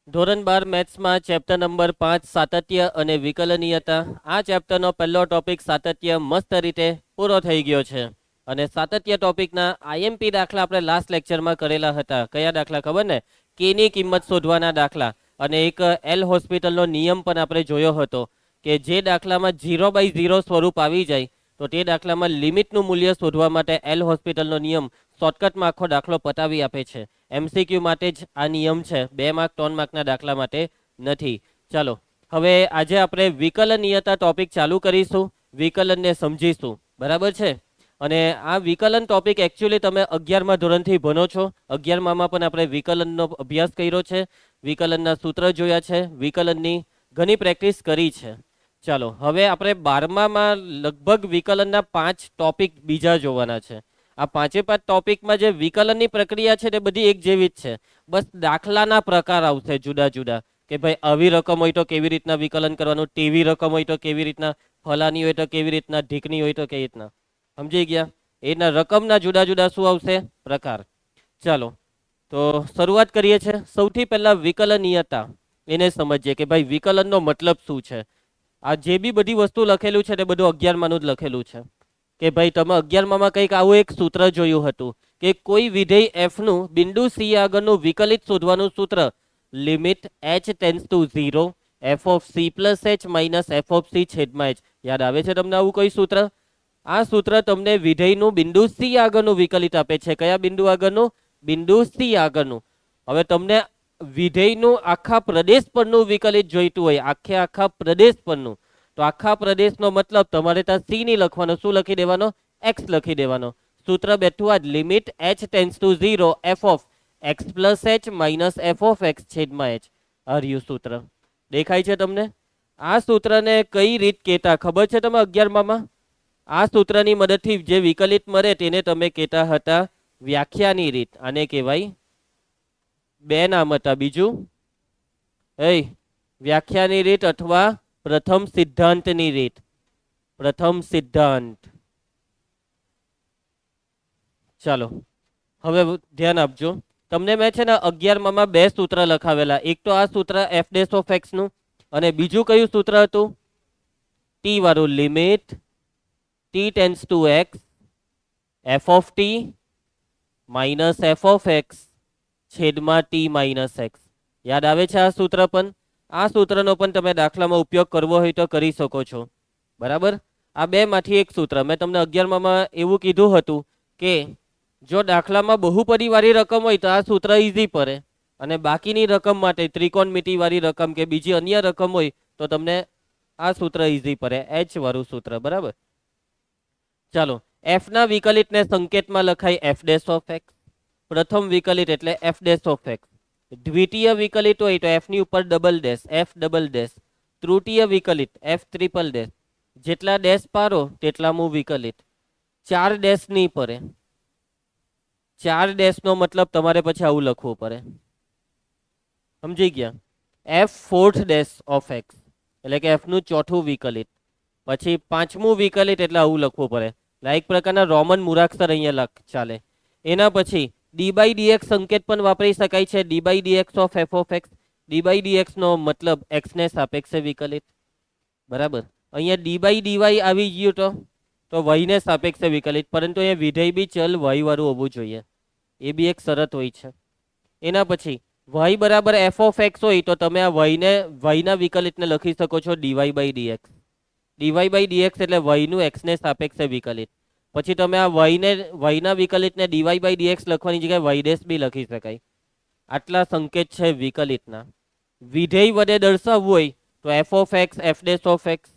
ધોરણ 12 મેથ્સમાં chapter number 5 સાતત્ય અને વિકલનીયતા. આ ચેપ્ટરનો પહેલો ટોપિક સાતત્ય મસ્ત રીતે પૂરો થઈ ગયો છે. અને સાતત્ય ટોપિકના આઈએમપી દાખલા આપણે લાસ્ટ લેક્ચરમાં કરેલા હતા. કયા દાખલા ખબર ને? કેની કિંમત શોધવાના દાખલા. અને એક એલ હોસ્પિટલનો નિયમ પણ આપણે જોયો હતો કે જે દાખલામાં 0/0 સ્વરૂપ આવી જાય તો તે દાખલામાં લિમિટનું મૂલ્ય શોધવા માટે એલ હોસ્પિટલનો નિયમ શોર્ટકટમાં આખો દાખલો પતાવી આપે છે. એમસીક્યુ માટે જ આ નિયમ છે, 2 માર્ક 3 માર્કના દાખલા માટે નથી. ચાલો હવે આજે આપણે વિકલનીયતા ટોપિક ચાલુ કરીશું, વિકલનને સમજીશું. બરાબર છે? અને આ વિકલન ટોપિક એકચ્યુઅલી તમે 11મા ધોરણથી ભણો છો. 11મામાં પણ આપણે વિકલનનો અભ્યાસ કર્યો છે, વિકલનના સૂત્ર જોયા છે, વિકલનની ઘણી પ્રેક્ટિસ કરી છે. ચાલો હવે આપણે 12મામાં લગભગ વિકલનના 5 ટોપિક બીજા જોવાના છે. આ 5 ટોપિકમાં જે વિકલનની પ્રક્રિયા છે તે બધી એક જેવી જ છે. બસ દાખલાના પ્રકાર આવશે જુદા જુદા, કે ભાઈ આવી રકમ હોય તો કેવી રીતના વિકલન કરવાનું, તેવી રકમ હોય તો કેવી રીતના, ફલાની હોય તો કેવી રીતના, ઢીકની હોય તો કેવી રીતના. સમજી ગયા? એના રકમના જુદા જુદા શું આવશે? પ્રકાર. ચાલો તો શરૂઆત કરીએ છીએ. સૌથી પહેલા વિકલનીયતા એને સમજીએ કે ભાઈ વિકલનનો મતલબ શું છે. આ જે બી બધી વસ્તુ લખેલું છે તે બધું 11માનું જ લખેલું છે. કે ભાઈ તમે 11મામાં કંઈક આવું એક સૂત્ર જોયું હતું કે કોઈ વિધેય એફનું બિંદુ સી આગળનું વિકલિત શોધવાનું સૂત્ર limit h tends to 0 F of C plus H minus F of C છેદમાં એચ. યાદ આવે છે તમને આવું કોઈ સૂત્ર? આ સૂત્ર તમને વિધેયનું બિંદુ સી આગળનું વિકલિત આપે છે. કયા બિંદુ આગળનું? બિંદુ સી આગળનું. હવે તમને વિધેયનું આખા પ્રદેશ પરનું વિકલિત જોઈતું હોય, આખા પ્રદેશ પરનું, તો આખા પ્રદેશનો મતલબ તમારે ત્યાં સી ની લખવાનો, શું લખી દેવાનો? એક્સ લખી દેવાનો. સૂત્ર બેઠું આ limit h tends to 0 F of x plus H minus F of x છેદમાં એચ. હર્યું સૂત્ર દેખાય છે તમને? આ સૂત્રને કઈ રીત કહેતા ખબર છે તમે 11મામાં? આ સૂત્રની મદદથી જે વિકલિત મળે તેને તમે કહેતા હતા વ્યાખ્યાની રીત. આને કહેવાય, 2 નામ હતા. બીજું વ્યાખ્યાની રીત અથવા પ્રથમ સિદ્ધાંતની રીત. પ્રથમ સિદ્ધાંત. ચાલો હવે ધ્યાન આપજો. તમને મેં છે ને 11મામાં 2 સૂત્ર લખાવેલા. એક તો આ સૂત્ર એફ ડેશ ઓફ એક્સ નું, અને બીજું કયું સૂત્ર હતું? ટી વાળું. Limit T tends to x F of T minus F of x છેદમાં ટી માઇનસ એક્સ. યાદ આવે છે આ સૂત્ર? પણ આ સૂત્રનો પણ તમે દાખલામાં ઉપયોગ કરવો હોય તો કરી શકો છો. બરાબર? આ 2માંથી એક સૂત્ર. મેં તમને 11મામાં એવું કીધું હતું કે જો દાખલામાં બહુપદીવાળી રકમ હોય તો આ સૂત્ર ઇઝી પડે, અને બાકીની રકમ માટે ત્રિકોણમિતિવાળી રકમ કે બીજી અન્ય રકમ હોય તો તમને આ સૂત્ર ઇઝી પડે, એચ વાળું સૂત્ર. બરાબર? ચાલો એફના વિકલિતને સંકેતમાં લખાય એફ ડેશ ઓફ એક્સ. પ્રથમ વિકલિત એટલે એફ ડેશ ઓફ એક્સ. દ્વિતીય વિકલિત હોય તો એફની ઉપર double dash, F double dash. તૃતીય વિકલિત એફ ટ્રિપલ ડેશ. જેટલા ડેશ પારો તેટલાનું વિકલિત. 4 ડેશ નહીં પડે. 4 ડેશનો મતલબ તમારે પછી આવું લખવું પડે. સમજી ગયા? F fourth dash of x એટલે કે એફનું ચોથું વિકલિત. પછી 5મું વિકલિત એટલે આવું લખવું પડે. લાઈક પ્રકારના રોમન મૂળાક્ષર અહીંયા લખ ચાલે. એના પછી ડી બાય ડીએક્સ સંકેત પણ વાપરી શકાય છે. D by DX of F of X. D by DX નો મતલબ એક્સને સાપેક્ષે વિકલિત. બરાબર? અહીંયા ડી બાય ડીવાય આવી ગયું તો વાયને સાપેક્ષે વિકલિત, પરંતુ અહીંયા વિધેય બી ચલ વાય વાળું હોવું જોઈએ. એ બી એક શરત હોય છે. એના પછી વાય બરાબર એફ ઓફ એક્સ હોય તો તમે આ વાયના વિકલિતને લખી શકો છો dy by dx. Dy by dx એટલે વાયનું એક્સને સાપેક્ષે વિકલિત. પછી તમે આ વાયના વિકલિતને ડીવાય બાય ડીએક્સ લખવાની જગ્યાએ વાય ડેશ બી લખી શકાય. આટલા સંકેત છે વિકલિતના. વિધેય વડે દર્શાવવું હોય તો f of x f dash of x,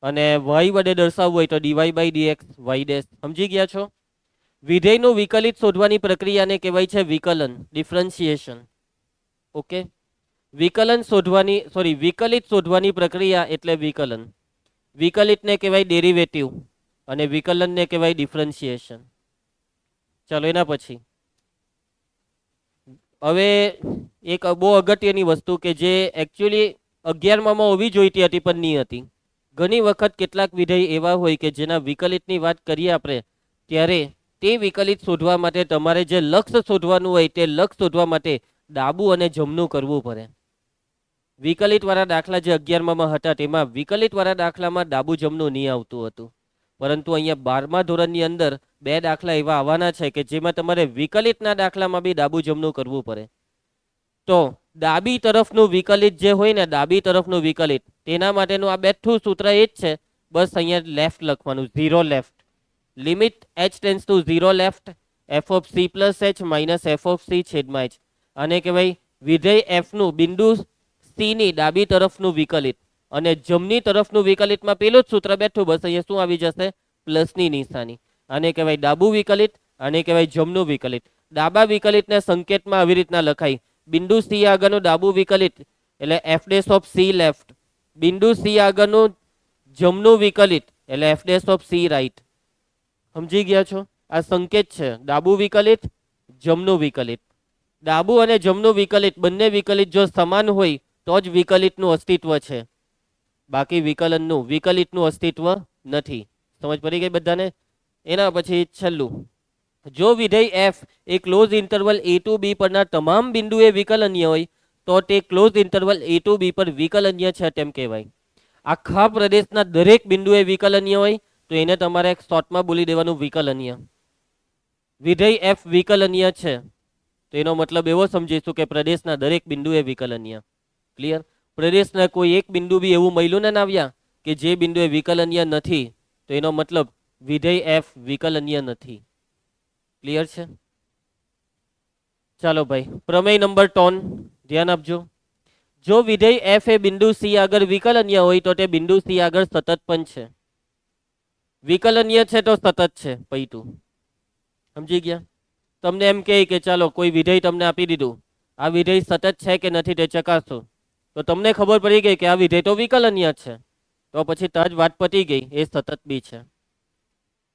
અને વાય વડે દર્શાવવું હોય તો dy by dx y dash. સમજી ગયા છો? વિધેયનું વિકલિત શોધવાની પ્રક્રિયાને કહેવાય છે વિકલન, ડિફરન્શિએશન. ઓકે? વિકલિત શોધવાની પ્રક્રિયા એટલે વિકલન. વિકલિતને કહેવાય ડેરિવેટિવ અને વિકલનને કહેવાય ડિફરન્શિએશન. ચાલો એના પછી હવે એક બહુ અગત્યની વસ્તુ કે જે એકચ્યુઅલી 11મામાં હોવી જોઈતી હતી પણ નહીં હતી. ઘણી વખત કેટલાક વિધેય એવા હોય કે જેના વિકલિતની વાત કરીએ આપણે ત્યારે તે વિકલિત શોધવા માટે તમારે જે લક્ષ્ય શોધવાનું હોય તે લક્ષ્ય શોધવા માટે ડાબું અને જમણું કરવું પડે. વિકલિત વાળા દાખલા જે 11માં હતા તેમાં વિકલિત વાળા દાખલામાં ડાબું જમણું નહીં આવતું હતું, પરંતુ અહીંયા 12મા ધોરણની અંદર 2 દાખલા એવા આવવાના છે કે જેમાં તમારે વિકલિતના દાખલામાં બી ડાબું જમણું કરવું પડે. તો ડાબી તરફનું વિકલિત જે હોય ને, ડાબી તરફનું વિકલિત, તેના માટેનું આ બેઠું સૂત્ર એ જ છે. બસ અહીંયા લેફ્ટ લખવાનું, 0 left. Limit h tense two 0 left f of c plus h minus f of c છેદમાં h. અને કહેવાય વિધેય f નું બિંદુ c ની ડાબી તરફનું વિકલિત, અને જમણી તરફનું વિકલિતમાં પેલું જ સૂત્ર બેઠું, બસ અહીંયા શું આવી જશે? પ્લસની નિશાની. આને કહેવાય ડાબું વિકલિત, આને કહેવાય જમણું વિકલિત. ડાબા વિકલિતને સંકેતમાં આવી રીતના લખાય, બિંદુ c આગળનું ડાબું વિકલિત એટલે f dash of c left, બિંદુ c આગળનું જમણું વિકલિત એટલે f dash of c right. સમજી ગયા છો? આ સંકેત છે, ડાબું વિકલિત, જમણું વિકલિત. ડાબું અને જમણું વિકલિત બંને વિકલિત જો સમાન હોય તો જ વિકલિતનું અસ્તિત્વ છે, બાકી વિકલિતનું અસ્તિત્વ નથી. સમજ પડી ગઈ બધાને? એના પછી છેલ્લું, જો વિધેય f એ close interval a to b પરના તમામ બિંદુએ વિકલનીય હોય તો તે close interval a to b પર વિકલનીય છે તેમ કહેવાય. આખા પ્રદેશના દરેક બિંદુએ વિકલનીય હોય તો એને તમારે એક શોર્ટમાં બોલી દેવાનું વિકલનીય. વિધેય f વિકલનીય છે તો એનો મતલબ એવો સમજીશું કે પ્રદેશના દરેક બિંદુએ વિકલનીય. ક્લિયર? પ્રદેશના કોઈ એક બિંદુ બી એવું મળ્યું ને આવ્યા કે જે બિંદુએ વિકલનીય નથી, તો એનો મતલબ વિધેય f વિકલનીય નથી. ક્લિયર છે? ચાલો ભાઈ, પ્રમેય નંબર 3 ધ્યાન આપજો. જો વિધેય f એ બિંદુ c આગળ વિકલનીય હોય તો તે બિંદુ c આગળ સતત પણ છે. વિકલનીય છે તો સતત છે. પૈતું સમજી ગયા? તમને એમ કહે કે ચાલો કોઈ વિધેય તમને આપી દીધું, આ વિધેય સતત છે કે નથી તે ચકાસો, તો તમને ખબર પડી ગઈ કે આ વિધેય તો વિકલનીય છે, તો પછી તાજ વાત પતી ગઈ, એ સતત બી છે.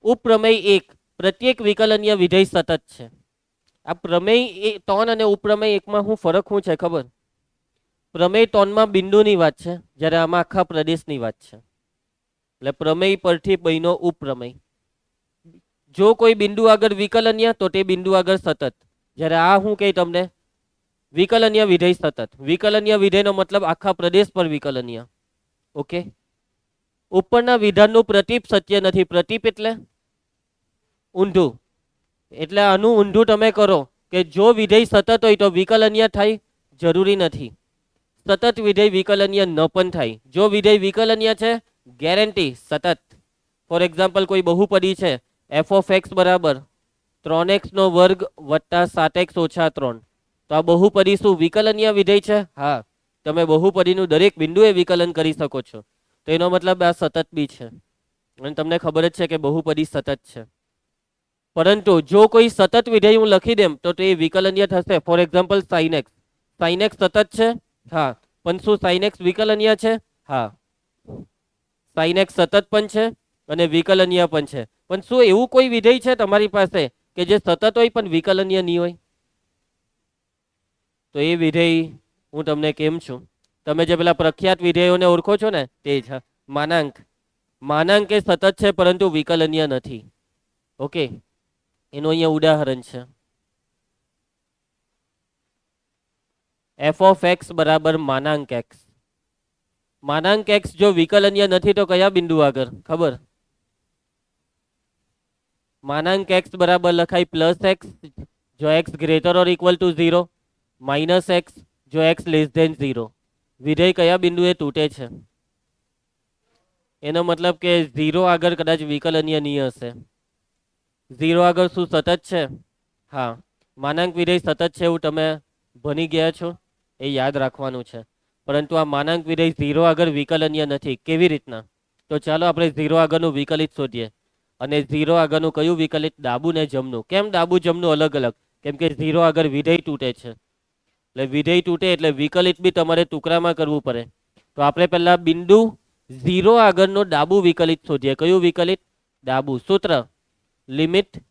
ઉપપ્રમેય 1, પ્રત્યેક વિકલનીય વિધેય સતત છે. આ પ્રમેય 3 અને ઉપપ્રમેય 1માં શું ફરક શું છે ખબર? પ્રમેય 3માં બિંદુની વાત છે, જ્યારે આમાં આખા પ્રદેશની વાત છે. એટલે પ્રમેય પરથી બન્યો ઉપપ્રમેય. જો કોઈ બિંદુ આગળ વિકલનીય તો તે બિંદુ આગળ સતત, જ્યારે આ શું કહે તમને? વિકલનીય વિધેય સતત. વિકલનીય વિધેયનો મતલબ આખા પ્રદેશ પર વિકલનીય. ઓકે? ઉપરના વિધાનનું પ્રતીપ સત્ય નથી. પ્રતીપ એટલે ઊંધું. એટલે આનું ઊંધું તમે કરો કે જો વિધેય સતત હોય તો વિકલનીય થાય? જરૂરી નથી. સતત વિધેય વિકલનીય ન પણ થાય. જો વિધેય વિકલનીય છે, ગેરંટી સતત. ફોર એક્ઝામ્પલ, કોઈ બહુપદી છે f ઓફ x બરાબર 3x નો વર્ગ વત્તા 7x ઓછા 3, તો આ બહુપદી શું વિકલનીય વિધેય છે? હા. તમે બહુપદીનું દરેક બિંદુએ વિકલન કરી શકો છો, તો એનો મતલબ આ સતત બી છે. અને તમને ખબર જ છે કે બહુપદી સતત છે. પરંતુ જો કોઈ સતત વિધેય હું લખી દેમ તો તે વિકલનીય થશે. For example sin x. sin x સતત છે? હા. પણ શું sin x વિકલનીય છે? હા. sin x સતત પણ છે અને વિકલનીય પણ છે. પણ શું એવું કોઈ વિધેય છે તમારી પાસે કે જે સતત હોય પણ વિકલનીય નહીં હોય? તો એ વિધેય હું તમને કેમ છું, તમે જે પેલા પ્રખ્યાત વિધેયોને ઓળખો છો ને, તે છે માનાંક. માનાંક એ સતત છે પરંતુ વિકલનીય નથી. ઓકે? એનું અહીંયા ઉદાહરણ છે f ઓફ x બરાબર માનાંક x. માનાંક x જો વિકલનીય નથી તો કયા બિંદુ આગળ ખબર? માનાંક x બરાબર લખાય પ્લસ x જો x greater or equal two 0, minus x જો x લેસ ધેન 0. વિધેય કયા બિંદુએ તૂટે છે? એનો મતલબ કે 0 આગળ કદાચ વિકલનીય નહીં હશે. 0 આગળ શું સતત છે? હા. માનાંક વિધેય સતત છે એવું તમે ભણી ગયા છો, એ યાદ રાખવાનું છે. પરંતુ આ માનાંક વિધેય 0 આગળ વિકલનીય નથી. કેવી રીતના? તો ચાલો આપણે 0 આગળનું વિકલિત શોધીએ. અને 0 આગળનું કયું વિકલિત? ડાબું ને જમણું. કેમ ડાબું જમણું અલગ અલગ? કેમ કે 0 આગળ વિધેય તૂટે છે. એટલે વિધેય તૂટે એટલે વિકલિત બી તમારે ટુકડામાં કરવું પડે. તો આપણે પહેલા બિંદુ 0 આગળનું ડાબું વિકલિત શોધીએ. કયું વિકલિત? ડાબું. સૂત્ર limit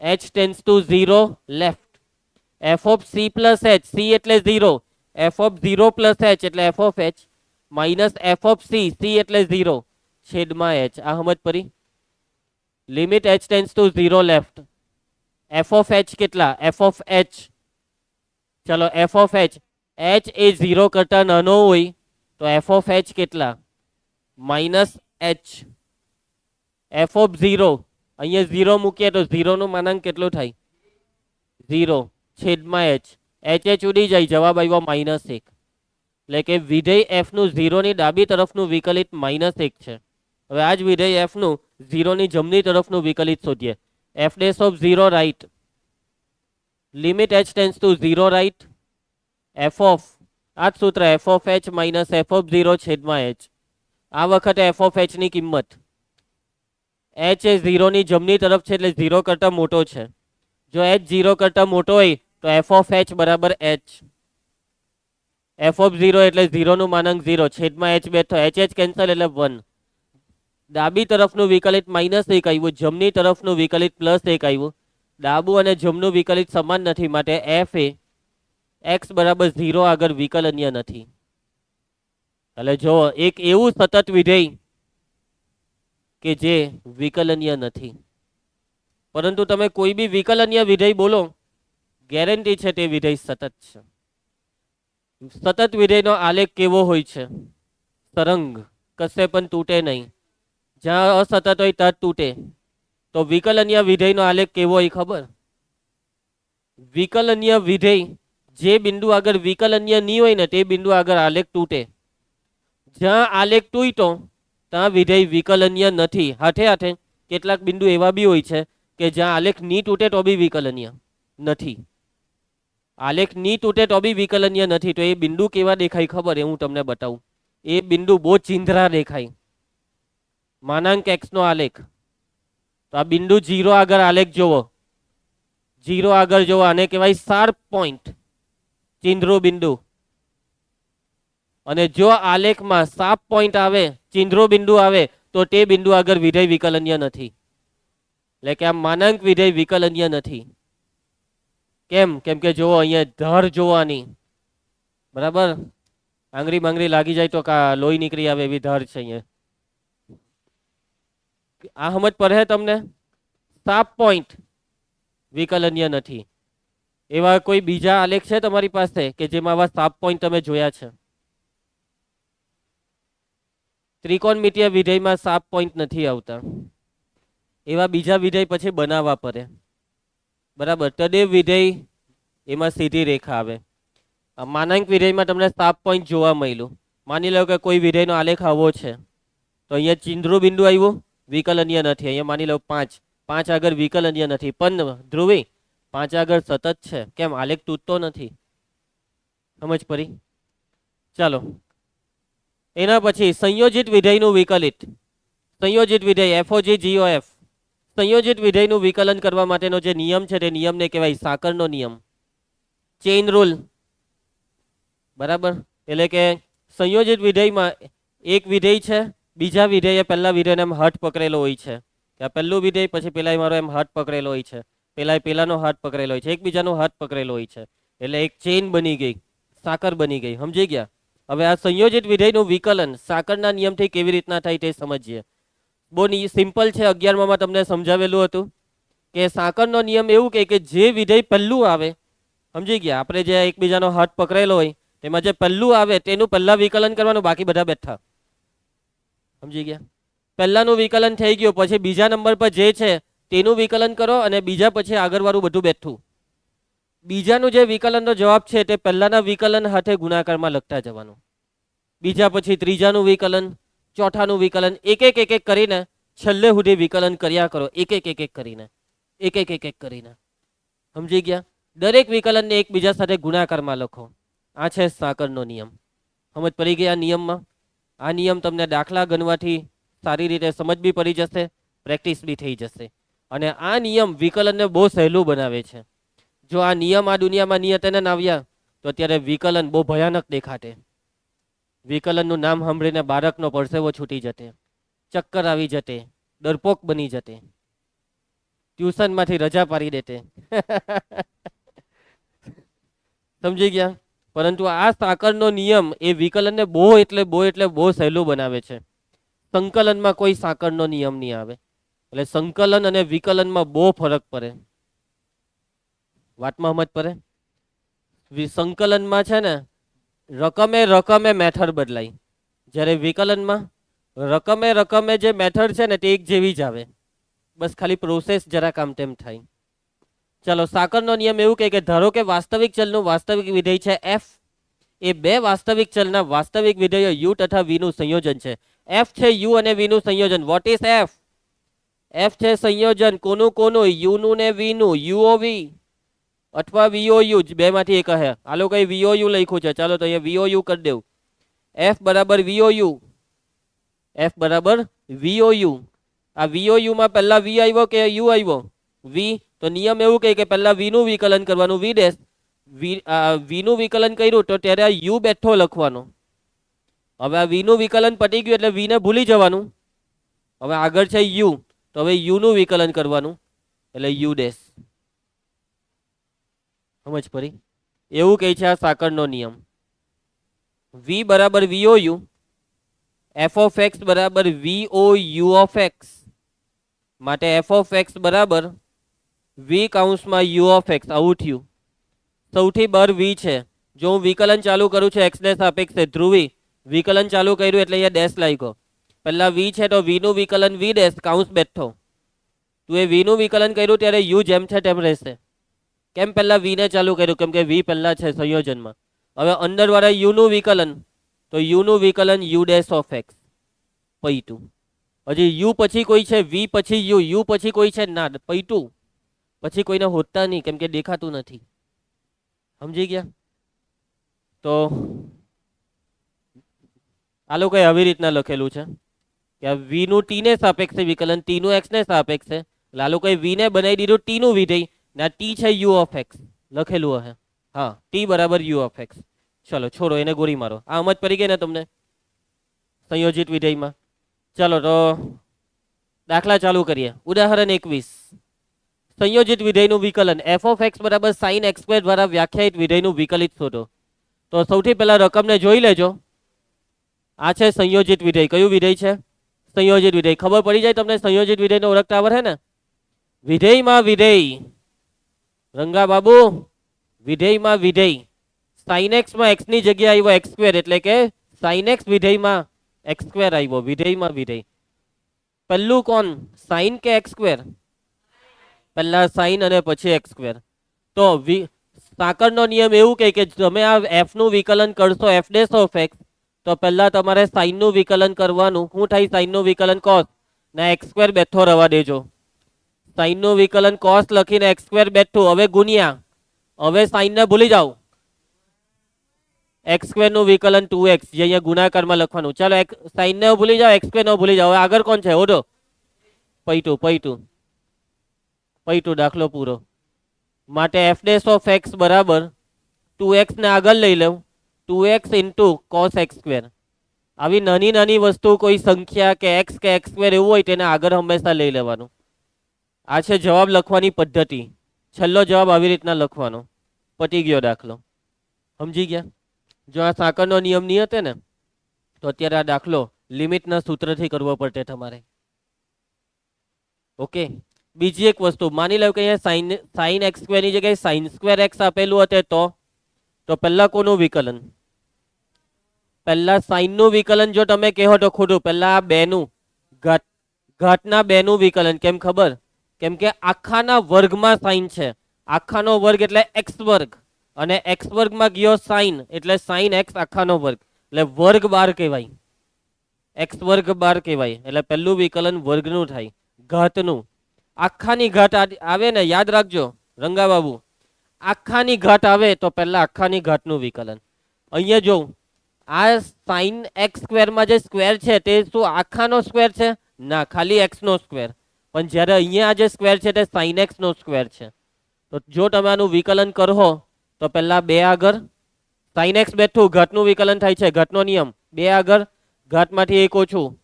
h tense two 0 left f of c plus h. c એટલે 0, f ઓફ 0 પ્લસ h એટલે f of h minus f of c. c એટલે 0 છેદમાં h. આ સમજ પડી? Limit h tense two 0 left f of h કેટલા? f of h ચલો F of H, H એ 0 કરતા નાનો હોય તો એફ ઓફ એચ કેટલા? Minus H. એફ ઓફ 0, અહીંયા 0 મૂકીએ તો 0 નું માનાંક કેટલું થાય? 0 છેદમાં એચ. એચ એચ ઉડી જાય, જવાબ આવ્યો -1. એટલે કે વિધેય એફ નું 0 ની ડાબી તરફનું વિકલિત -1 છે. હવે આ જ વિધેય એફ નું 0 ની જમણી તરફનું વિકલિત શોધીએ. F dash of 0 right, limit H tense two 0 right, F of, આ જ સૂત્ર F of H minus F of 0 છેદમાં એચ. આ વખતે એફ ઓફ એચ ની કિંમત, એચ એ 0 ની જમણી તરફ છે એટલે 0 કરતા મોટો છે. જો એચ 0 કરતા મોટો હોય તો એફ ઓફ એચ બરાબર એચ. એફ ઓફ 0 એટલે 0 નું માનાંક 0 છેદમાં એચ બેઠો, એચ એચ કેન્સલ એટલે 1. ડાબી તરફનું વિકલિત -1 આવ્યું, જમણી તરફનું વિકલિત +1 આવ્યું. ડાબુ અને જમણું વિકલિત સમાન નથી, માટે એફ એ એક્સ બરાબર 0 આગળ વિકલનીય નથી. એટલે જો એક એવું સતત વિધેય કે જે વિકલનીય નથી. પરંતુ તમે કોઈ બી વિકલનીય વિધેય બોલો, ગેરંટી છે તે વિધેય સતત છે. સતત વિધેયનો આલેખ કેવો હોય છે? તરંગ, કશે પણ તૂટે નહીં. જ્યાં અસતત હોય ત્યાં જ તૂટે. તો વિકલનીય વિધેયનો આલેખ કેવો હોય ખબર? વિકલનીય વિધેય જે બિંદુ આગળ વિકલનીય નહીં હોય ને તે બિંદુ આગળ આલેખ તૂટે. જ્યાં આલેખ તૂટ્યો ત્યાં વિધેય વિકલનીય નથી. હાથે હાથે કેટલાક બિંદુ એવા બી હોય છે કે જ્યાં આલેખ નહીં તૂટે તો બી વિકલનીય નથી. આલેખ નહીં તૂટે તો બી વિકલનીય નથી. તો એ બિંદુ કેવા દેખાય ખબર? એ હું તમને બતાવું. એ બિંદુ બહુ ચીંધરા દેખાય. માનાંક એક્સ નો આલેખ. તો આ બિંદુ 0 આગળ આલેખ જોવો, 0 આગળ જોવો, આને કહેવાય શાર્પ પોઈન્ટ, ચીંધરું બિંદુ. અને જો આલેખમાં શાર્પ પોઈન્ટ આવે, ચીંધરું બિંદુ આવે, તો તે બિંદુ આગળ વિધેય વિકલનીય નથી. એટલે કે આ માનાંક વિધેય વિકલનીય નથી. કેમ? કેમ કે જોવો અહીંયા ધાર જોવાની, બરાબર, આંગળી માંગળી લાગી જાય તો લોહી નીકળી આવે એવી ધાર છે અહીંયા. આ સમજ પડે તમને? શાર્પ પોઈન્ટ વિકલનીય નથી. એવા કોઈ બીજા આલેખ છે તમારી પાસે કે જેમાં આવા શાર્પ પોઈન્ટ તમે જોયા છે? ત્રિકોણમિતીય વિધેયમાં શાર્પ પોઈન્ટ નથી આવતા. એવા બીજા વિધેય પછી બનાવવા પડે, બરાબર. તદેવ વિધેય એમાં સીધી રેખા આવે. આ માનાંક વિધેયમાં તમને શાર્પ પોઈન્ટ જોવા મળ્યું. માની લો કે કોઈ વિધેયનો આલેખ આવો છે, તો અહીંયા ચિંદ્રું બિંદુ આવ્યું, વિકલનીય નથી. અહીંયા માની લો 5, 5 આગળ વિકલનીય નથી. પણ ધ્રુવી 5 આગળ સતત છે. કેમ? આલેખ તૂટતો નથી. સમજ પડી? ચાલો, એના પછી સંયોજિત વિધેયનું વિકલિત. સંયોજિત વિધેય એફઓજી જીઓએફ. સંયોજિત વિધેયનું વિકલન કરવા માટેનો જે નિયમ છે તે નિયમને કહેવાય સાંકળનો નિયમ, ચેઇન રૂલ. બરાબર. એટલે કે સંયોજિત વિધેયમાં એક વિધેય છે, બીજા વિધેય પહેલા વિધેયને એમ હાથ પકડેલો હોય છે. આ પહેલું વિધેય, પછી પેલા મારો એમ હાથ પકડેલો હોય છે, પેલાનો હાથ પકડેલો હોય છે, એકબીજાનો હાથ પકડેલો હોય છે. એટલે એક ચેઇન બની ગઈ, સાંકળ બની ગઈ. સમજી ગયા? હવે આ સંયોજિત વિધેયનું વિકલન સાંકળના નિયમથી કેવી રીતના થાય તે સમજીએ. બહુ સિમ્પલ છે. 11માં તમને સમજાવેલું હતું કે સાંકળનો નિયમ એવું કે જે વિધેય પહેલું આવે, સમજી ગયા, આપણે જે એકબીજાનો હાથ પકડેલો હોય તેમાં જે પહેલું આવે તેનું પહેલા વિકલન કરવાનું, બાકી બધા બેઠા. સમજી ગયા? પહેલાનું વિકલન થઈ ગયું, પછી બીજા નંબર પર જે છે તેનું વિકલન કરો અને બીજા પછી આગળવાળું બધું બેઠું. બીજાનું જે વિકલનનો જવાબ છે તે પહેલાના વિકલન સાથે ગુણાકારમાં લખતા જવાનું. બીજા પછી ત્રીજાનું વિકલન, ચોથાનું વિકલન, એક એક કરીને છેલ્લે સુધી વિકલન કર્યા કરો. એક એક કરીને. સમજી ગયા? દરેક વિકલનને એકબીજા સાથે ગુણાકારમાં લખો. આ છે સાંકળનો નિયમ. સમજ પડી ગઈ આ નિયમમાં? આ નિયમ તમને દાખલા ગણવાથી સારી રીતે સમજ બી પડી જશે, પ્રેક્ટિસ બી થઈ જશે. અને આ નિયમ વિકલનને બહુ સહેલું બનાવે છે. જો આ નિયમ આ દુનિયામાં નિયતન આવ્યા તો અત્યારે વિકલન બહુ ભયાનક દેખાતે. વિકલનનું નામ સાંભળીને બાળકનો પરસેવો છૂટી જતે, ચક્કર આવી જતે, ડરપોક બની જતે, ટ્યુશનમાંથી રજા પાડી દેતે. સમજી ગયા? પરંતુ આ સાંકળનો નિયમ એ વિકલનને બહુ સહેલું બનાવે છે. સંકલનમાં કોઈ સાંકળનો નિયમ નહીં આવે. એટલે સંકલન અને વિકલનમાં બહુ ફરક પડે. વાતમાં સમજ પડે? સંકલનમાં છે ને રકમે રકમે મેથડ બદલાય, જ્યારે વિકલનમાં રકમે રકમે જે મેથડ છે ને તે એક જેવી જ આવે, બસ ખાલી પ્રોસેસ જરાક આમ તેમ થાય. ચાલો, સાકરનો નિયમ એવું કહે કે ધારો કે વાસ્તવિક ચલનું વાસ્તવિક વિધેય છે એફ, એ બે વાસ્તવિક ચલના વાસ્તવિક વિધેયો યુ તથા વી નું સંયોજન છે. એફ છે યુ અને વી નું સંયોજન. What is F? એફ છે સંયોજન કોનું કોનું? યુ નું ને વી નું. યુઓ વી અથવા વીઓ યુ, બે માંથી એક હે. આ લોકો વીઓ યુ લખ્યું છે, ચાલો તો અહીંયા વીઓ યુ કરી દેવું. એફ બરાબર વીઓ યુ, એફ બરાબર વીઓ યુ. આ વીઓ યુ માં પહેલા વી આવ્યો કે યુ આવ્યો? વી. તો નિયમ એવું કહે કે પહેલા વી નું વિકલન કરવાનું, વી ડેશ. વી નું વિકલન કર્યું તો ત્યારે આ યુ બેઠો લખવાનો. હવે આ વી નું વિકલન પતી ગયું એટલે વી ને ભૂલી જવાનું. હવે આગળ છે યુ, તો હવે યુ નું વિકલન કરવાનું એટલે યુ ડેશ. સમજ પડી? એવું કહે છે આ સાકરનો નિયમ. વી બરાબર V O you, F of x બરાબર વીઓ યુ ઓફ એક્સ. માટે એફ ઓફ એક્સ બરાબર વી કાઉન્સમાં યુ ઓફ એક્સ. આવું થયું. સૌથી બર વી છે. જો હું વિકલન ચાલુ કરું છું એક્સ ને સાપેક્ષે, ધ્રુવી વિકલન ચાલુ કર્યું એટલે અહીંયા ડેશ લાગ્યો. પહેલા વી છે તો વી નું વિકલન વી ડેશ કાઉન્સ બેઠો. તું એ વી નું વિકલન કર્યું ત્યારે યુ જેમ છે તેમ રહેશે. કેમ પહેલા વી ને ચાલુ કર્યું? કેમ કે વી પહેલા છે સંયોજનમાં. હવે અંદર વાળા યુ નું વિકલન, તો યુ નું વિકલન યુ ડેશ ઓફ એક્સ પૈટું. હજી યુ પછી કોઈ છે? વી પછી યુ, યુ પછી કોઈ છે? ના, પૈટું. પછી કોઈને હોતા નહીં કેમ કે દેખાતું નથી. સમજી ગયા? તો આ લોકોએ આવી રીતના લખેલું છે કે વી નું ટી ને સાપેક્ષે વિકલન, ટી નું એક્સ ને સાપેક્ષે. એટલે આ લોકોએ વી ને બનાવી દીધું ટી નું વિધેય, ને આ ટી છે યુ ઓફ એક્સ લખેલું હશે. હા, ટી બરાબર યુ ઓફ એક્સ. ચલો છોડો, એને ગોળી મારો. આ સમજ પડી ગઈ ને તમને સંયોજિત વિધેયમાં? ચાલો તો દાખલા ચાલુ કરીએ. ઉદાહરણ 21. સંયોજિત વિધેયનું વિકલન એફ ઓફ એક્સ બરાબર સાઇન એક્સ સ્ક્વેર દ્વારા વ્યાખ્યાયિત વિધેયનું વિકલિત શોધો. તો સૌથી પહેલા રકમને જોઈ લેજો. આ છે સંયોજિત વિધેય. કયું વિધેય છે? સંયોજિત વિધેય. ખબર પડી જાય તમને સંયોજિત વિધેયનો ઓળખતા આવડે ને? વિધેયમાં વિધેય, રંગા બાબુ, વિધેયમાં વિધેય. સાઇન એક્સ માં એક્સ ની જગ્યાએ આવ્યો એક્સ સ્ક્વેર, એટલે કે સાઇન એક્સ વિધેયમાં એક્સ સ્ક્વેર આવ્યો. વિધેયમાં વિધેય. પહેલું કોણ, સાઇન કે એક્સ સ્ક્વેર? પહેલા સાઇન અને પછી એક્સ સ્ક્વેર. તો સાકરનો નિયમ એવું કહે કે તમે આ એફ નું વિકલન કરશો એફ ડેશ ઓફ એક્સ, તો પહેલા તમારે સાઇન નું વિકલન કરવાનું. શું થાય સાઇન નું વિકલન? કોસ. ને એક્સ સ્ક્વેર બેઠો રવા દેજો. સાઇન નું વિકલન કોસ લખીને એક્સ સ્ક્વેર બેઠું. હવે ગુણ્યા. હવે સાઇન ને ભૂલી જાઓ. એક્સ સ્ક્વેર નું વિકલન 2x, જે અહીંયા ગુણાકારમાં લખવાનું. ચાલો સાઇન ને ભૂલી જાઓ, એક્સ સ્ક્વેર ન ભૂલી જાઓ. હવે આગળ કોણ છે? ઓઢો પૈટું. પૈટું પૈટું દાખલો પૂરો. માટે એફ ડેશ ઓફ એક્સ બરાબર 2x ને આગળ લઈ લઉં, 2x into cos x square. આવી નાની નાની વસ્તુ, કોઈ સંખ્યા કે એક્સ સ્ક્વેર એવું હોય તેને આગળ હંમેશા લઈ લેવાનું. આ છે જવાબ લખવાની પદ્ધતિ. છેલ્લો જવાબ આવી રીતના લખવાનો. પતી ગયો દાખલો. સમજી ગયા? જો આ સાકરનો નિયમ નહીં હતો ને તો અત્યારે આ દાખલો લિમિટના સૂત્રથી કરવો પડતે તમારે. ઓકે. બીજી એક વસ્તુ, માની લો કે અહીંયા સાઇન એક્સ સ્ક્વેર ની જગ્યાએ સાઇન સ્ક્વેર એક્સ આપેલું હતું, તો પહેલા કોનું વિકલન? પહેલા સાઇન નું વિકલન જો તમે કહો તો ખોટું. પહેલા આ બે નું ઘાતના બે નું વિકલન. કેમ ખબર? કેમ કે આખાના વર્ગમાં સાઇન છે. આખાનો વર્ગ એટલે એક્સ વર્ગ, અને એક્સ વર્ગમાં ગયો સાઇન એટલે સાઇન એક્સ આખાનો વર્ગ, એટલે વર્ગ બાર કહેવાય. એક્સ વર્ગ બાર કહેવાય. એટલે પહેલું વિકલન વર્ગનું થાય, ઘાતનું. આખાની ઘાત આવે ને, યાદ રાખજો રંગા બાબુ, આખાની ઘાત આવે તો પહેલા આખાની ઘાતનું વિકલન. અહીંયા જો આ સાઇન એક્સ સ્ક્વેરમાં જે સ્ક્વેર છે તે શું આખાનો સ્ક્વેર છે? ના, ખાલી એક્સ નો સ્ક્વેર. પણ જ્યારે અહીંયા આ જે સ્ક્વેર છે તે સાઇન એક્સ નો સ્ક્વેર છે. તો જો તમે આનું વિકલન કરો તો પહેલા બે આગળ સાઇન એક્સ બેઠું, ઘાતનું વિકલન થાય છે, ઘાતનો નિયમ. બે આગળ, ઘાતમાંથી એક ઓછું,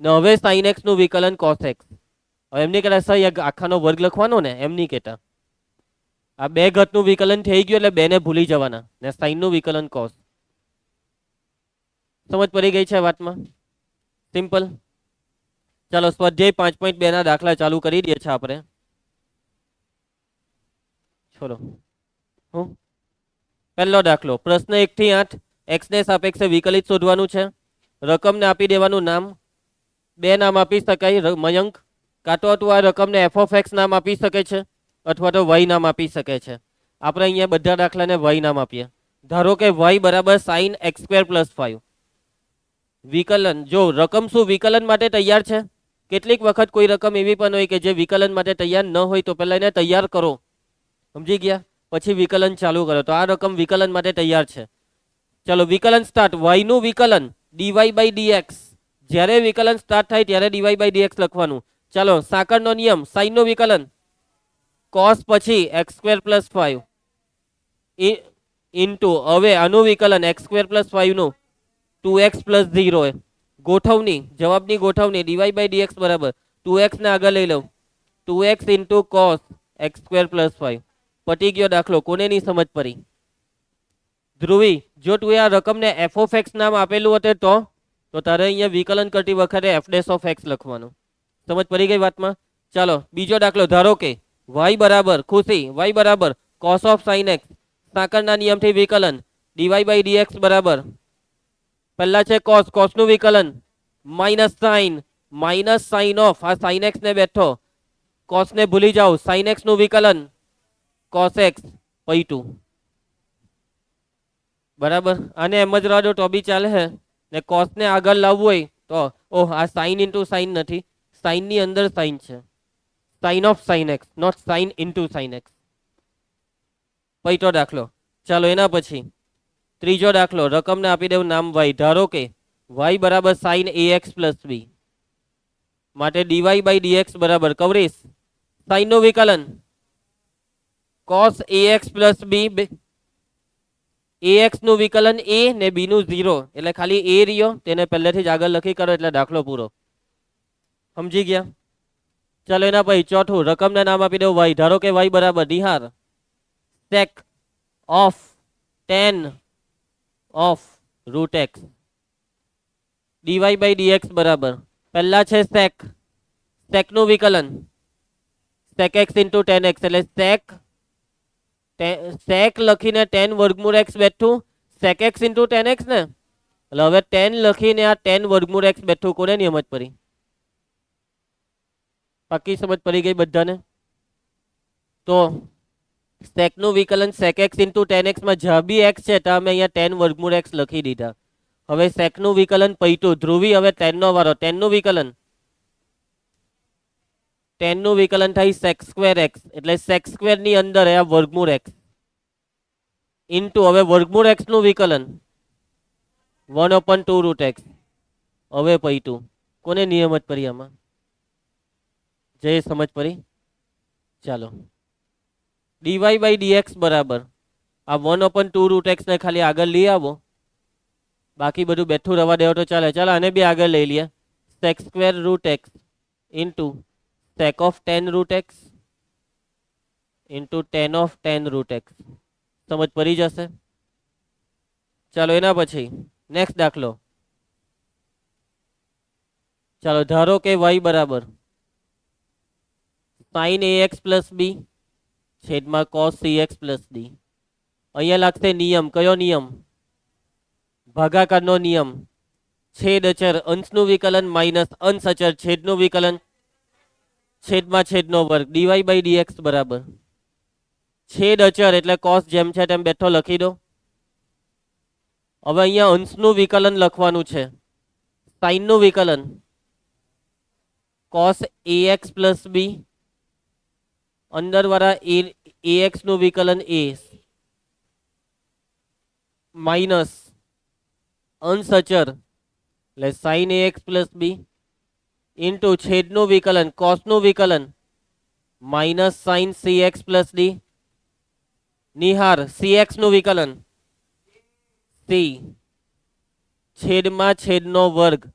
ને હવે સાઇન એક્સ નું વિકલન કોસ એક્સ. હવે એમ નહીં કહેતા સર આખાનો વર્ગ લખવાનો ને, એમ નહીં કહેતા. આ બે ઘાતનું વિકલન થઈ ગયું એટલે બે ને ભૂલી જવાના, ને સાઇન નું વિકલન કોસ. સમજ પડી ગઈ છે વાતમાં? સિમ્પલ. ચાલો સ્વાધ્યાય 5.2 ના દાખલા ચાલુ કરી દઈએ છીએ આપણે. છોડો. હું પહેલો દાખલો પ્રશ્ન 1 થી 8 x ને સાપેક્ષે વિકલિત શોધવાનું છે. રકમને આપી દેવાનું નામ. બે નામ આપી શકાય મયંક. કાં તો આ રકમને એફ ઓફ એક્સ નામ આપી શકે છે અથવા તો વાય નામ આપી શકે છે. આપણે અહીંયા બધા દાખલાને વાય નામ આપીએ. ધારો કે વાય બરાબર સાઇન એક્સ સ્ક્વેર પ્લસ 5. વિકલન જો રકમ શું વિકલન માટે તૈયાર છે. કેટલીક વખત કોઈ રકમ એવી પણ હોય કે જે વિકલન માટે તૈયાર ન હોય તો પહેલા એને તૈયાર કરો. સમજી ગયા? પછી વિકલન ચાલુ કરો. તો આ રકમ વિકલન માટે તૈયાર છે. ચલો વિકલન સ્ટાર્ટ. વાય નું વિકલન ડીવાય બાય ડીએક્સ. જ્યારે વિકલન સ્ટાર્ટ થાય ત્યારે ડીવાય બાય ડીએક્સ લખવાનું. ચાલો સાંકળનો નિયમ સાઇન નું વિકલન કોસ પછી એક્સ સ્ક્વેર પ્લસ 5 ઇન્ટુ હવે આનું વિકલન એક્સ સ્ક્વેર પ્લસ 5 નું 2x પ્લસ 0. ગોઠવણી જવાબની ગોઠવણી ડીવાય બાય ડીએક્સ બરાબર 2x ને આગળ લઈ લઉં 2x into cos x square plus 5. પટી ગયો દાખલો. કોને નહીં સમજ પડી? ધ્રુવી, જો તું આ રકમને એફ ઓફ એક્સ નામ આપેલું હતું તો તારે અહીંયા વિકલન કરતી વખતે એફ ડેશ ઓફ એક્સ લખવાનું. સમજ પડી ગઈ વાતમાં? ચાલો બીજો દાખલો. ધારો કે y બરાબર ખુશી y બરાબર કોસ ઓફ સાઇન એક્સ. સાંકળના નિયમથી વિકલન ડીવાય બાય ડીએક્સ બરાબર પહેલા છે કોસ. કોસનું વિકલન માઇનસ સાઇન ઓફ આ સાઇન એક્સ ને બેઠો કોસને ભૂલી જાઓ. સાઇન એક્સ નું વિકલન કોસ એક્સ પૈટુ બરાબર. આને એમ જ રહેવા દો તો બી ચાલે હે ને. કોસને આગળ લાવવું હોય તો ઓહ આ સાઇન ઇન્ટુ સાઇન નથી, સાઇન ની અંદર સાઇન છે. Sine of sine X not sine into sine X. પૈટો દાખલો. ચાલો એના પછી ત્રીજો દાખલો. રકમને આપી દેવું નામ વાય. ધારો કે વાય બરાબર સાઇન એ એક્સ પ્લસ બી માટે ડીવાય બાય ડીએક્સ બરાબર કવરીશ સાઇન નું વિકલન cos a x plus b. A x નું વિકલન એ ને બી નું 0 એટલે ખાલી એ રહ્યો તેને પહેલેથી જ આગળ લખી કરો એટલે દાખલો પૂરો. સમજી ગયા? ચાલો એના પછી ચોથું. રકમને નામ આપી દઉં વાય. ધારો કે વાય બરાબર નિહાર sec of 10 of root x dy by dx બરાબર પહેલા છે સેક. સેકનું વિકલન સેક એક્સ ઇન્ટુ 10x એટલે સેક લખીને 10 વર્ગમૂળ એક્સ બેઠું સેક એક્સ ઇન્ટુ 10x ને. એટલે હવે 10 લખીને આ 10 વર્ગમૂળ એક્સ બેઠું. કોને નહીં સમજ પડી? પાકી સમજ પડી ગઈ બધાને? તો સેકનું વિકલન સેક એક્સ ઇન્ટુ 10x માં જ્યાં બી એક્સ છે ત્યાં અમે અહીંયા 10 વર્ગમૂળ એક્સ લખી દીધા. હવે સેકનું વિકલન પૈટું. ધ્રુવી હવે 10 નો વારો. 10 નું વિકલન 10 નું વિકલન થાય સેક સ્ક્વેર એક્સ એટલે સેક સ્ક્વેર ની અંદર આ વર્ગમૂળ એક્સ ઇન્ટુ હવે વર્ગમૂળ એક્સ નું વિકલન 1/2 રૂટ એક્સ. હવે પૈટું. કોને નિયમ જ પડી આમાં? જે સમજ પડી? ચાલો ડીવાય બાય ડીએક્સ બરાબર આ 1/2 રૂટ એક્સ ને ખાલી આગળ લઈ આવો. બાકી બધું બેઠું રવા દેવો તો ચાલે. ચાલો આને બી આગળ લઈ લઈએ. Sec square root x into sec of 10 root x into 10 of 10 root x. સમજ પડી જશે? ચાલો એના પછી નેક્સ્ટ દાખલો. ચાલો ધારો કે y બરાબર sin ax પ્લસ બી છેદમાં cos cx પ્લસ ડી. અહીંયા લાગશે નિયમ. કયો નિયમ? ભાગાકારનો નિયમ. છેદ અચર અંશનું વિકલન માઇનસ અંશ અચર છેદનું વિકલન છેદમાં છેદનો વર્ગ ડીવાય બાય ડીએક્સ બરાબર છેદ અચર એટલે કોસ જેમ છે તેમ બેઠો લખી દો. હવે અહીંયા અંશનું વિકલન લખવાનું છે. સાઇનનું વિકલન કોસ એ એક્સ પ્લસ બી અંદર વાળા એ એક્સ નું વિકલન એ માઇનસ અંશ અચર એટલે સાઇન એ એક્સ પ્લસ બી ઇન્ટુ છેદનું વિકલન કોસનું વિકલન minus sine C x plus D. Nihar C X નું વિકલન સી છેદમાં છેદનો વર્ગ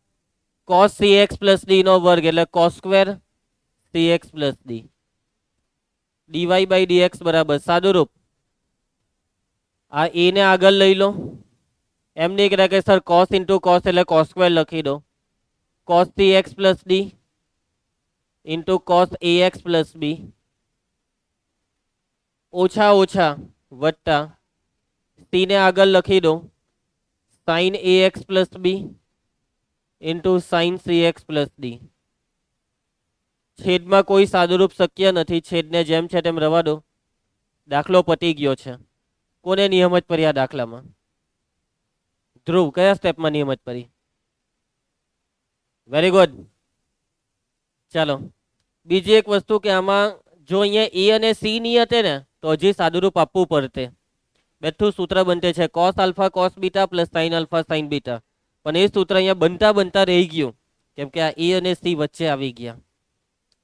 cos C x plus D નો વર્ગ એટલે cos square C x plus D DY by dx બરાબર સાદુરૂપ. આ એ ને આગળ લઈ લો. એમ નહીં કહેતા કે સર કોસ ઇન્ટુ કોસ એટલે કોસ સ્ક્વેર લખી દો. cos cx plus d into cos ax plus b ઓછા ઓછા વત્તા સી ને આગળ લખી દો સાઇન એ એક્સ પ્લસ બી into sine C x plus d. છેદમાં કોઈ સાદુરૂપ શક્ય નથી, છેદને જેમ છે તેમ રવા દો. દાખલો પતી ગયો છે. કોને નિયમ જ પડી આ દાખલામાં? ધ્રુવ, કયા સ્ટેપમાં નિયમ જ પડી? Very good. ચાલો બીજી એક વસ્તુ કે આમાં જો અહીંયા એ અને સી ની હતી ને તો હજી સાદુરૂપ આપવું પડતે. બેઠું સૂત્ર બનતે છે cos alpha cos beta plus sine alpha sign beta, પણ એ સૂત્ર અહીંયા બનતા બનતા રહી ગયું કેમ કે આ એ અને સી વચ્ચે આવી ગયા.